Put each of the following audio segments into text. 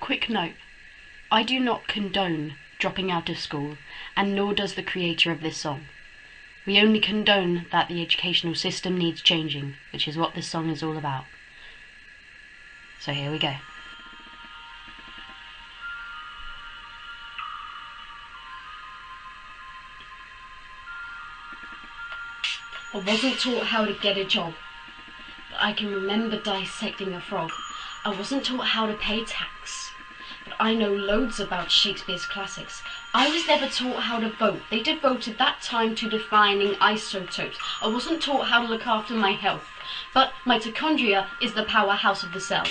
Quick note, I do not condone dropping out of school, and nor does the creator of this song. We only condone that the educational system needs changing, which is what this song is all about. So here we go. I wasn't taught how to get a job, but I can remember dissecting a frog. I wasn't taught how to pay tax, but I know loads about Shakespeare's classics. I was never taught how to vote. They devoted that time to defining isotopes. I wasn't taught how to look after my health, but mitochondria is the powerhouse of the cell.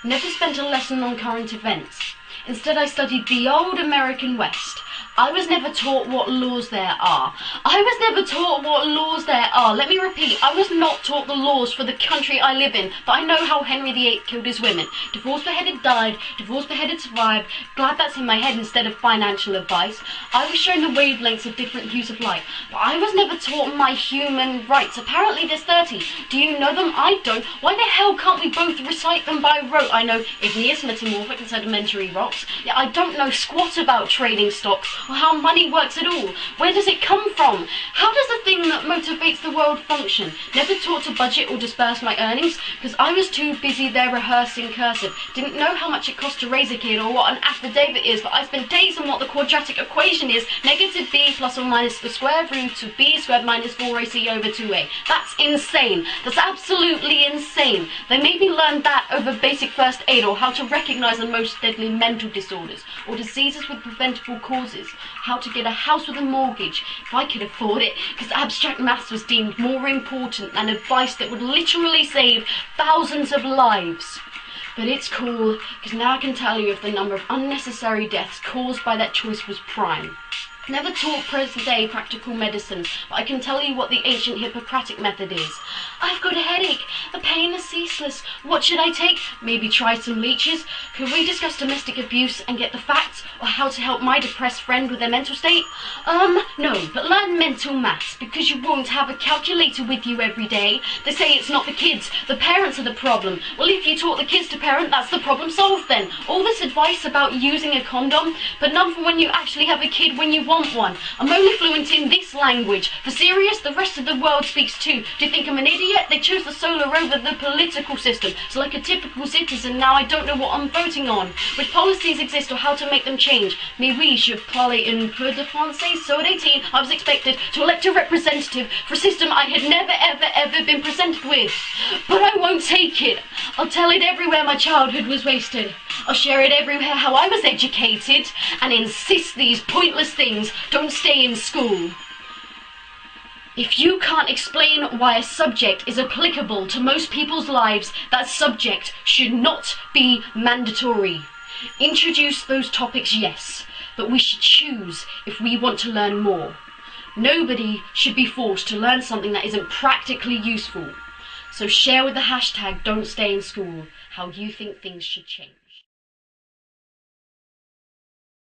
Never spent a lesson on current events. Instead, I studied the old American West. I was never taught what laws there are. I was never taught what laws there are. Let me repeat, I was not taught the laws for the country I live in, but I know how Henry VIII killed his women. Divorce beheaded died, divorce beheaded survived. Glad that's in my head instead of financial advice. I was shown the wavelengths of different hues of light, but I was never taught my human rights. Apparently there's 30. Do you know them? I don't. Why the hell can't we both recite them by rote? I know igneous, metamorphic and sedimentary rocks. Yeah, I don't know squat about trading stocks or how money works at all. Where does it come from? How does the thing that motivates the world function? Never taught to budget or disperse my earnings because I was too busy there rehearsing cursive. Didn't know how much it cost to raise a kid or what an affidavit is, but I spent days on what the quadratic equation is. Negative b plus or minus the square root of b squared minus 4ac over 2a. That's insane. That's absolutely insane. They made me learn that over basic first aid or how to recognize the most deadly mental disorders or diseases with preventable causes. How to get a house with a mortgage, if I could afford it, because abstract maths was deemed more important than advice that would literally save thousands of lives. But it's cool, because now I can tell you if the number of unnecessary deaths caused by that choice was prime. Never taught present-day practical medicine, but I can tell you what the ancient Hippocratic method is. I've got a headache. The pain is ceaseless. What should I take? Maybe try some leeches? Could we discuss domestic abuse and get the facts? Or how to help my depressed friend with their mental state? No, but learn mental maths, because you won't have a calculator with you every day. They say it's not the kids, the parents are the problem. Well, if you taught the kids to parent, that's the problem solved then. All this advice about using a condom, but none for when you actually have a kid when you want one. I'm only fluent in this language. For serious, the rest of the world speaks too. Do you think I'm an idiot? They chose the solar over the political system. So like a typical citizen, now I don't know what I'm voting on. Which policies exist or how to make them change. Mais oui, je parle un peu de français. So at 18, I was expected to elect a representative for a system I had never ever been presented with. But I won't take it. I'll tell it everywhere my childhood was wasted. I'll share it everywhere how I was educated and insist these pointless things don't stay in school. If you can't explain why a subject is applicable to most people's lives, that subject should not be mandatory. Introduce those topics, yes, but we should choose if we want to learn more. Nobody should be forced to learn something that isn't practically useful. So share with the hashtag Don't Stay in School how you think things should change.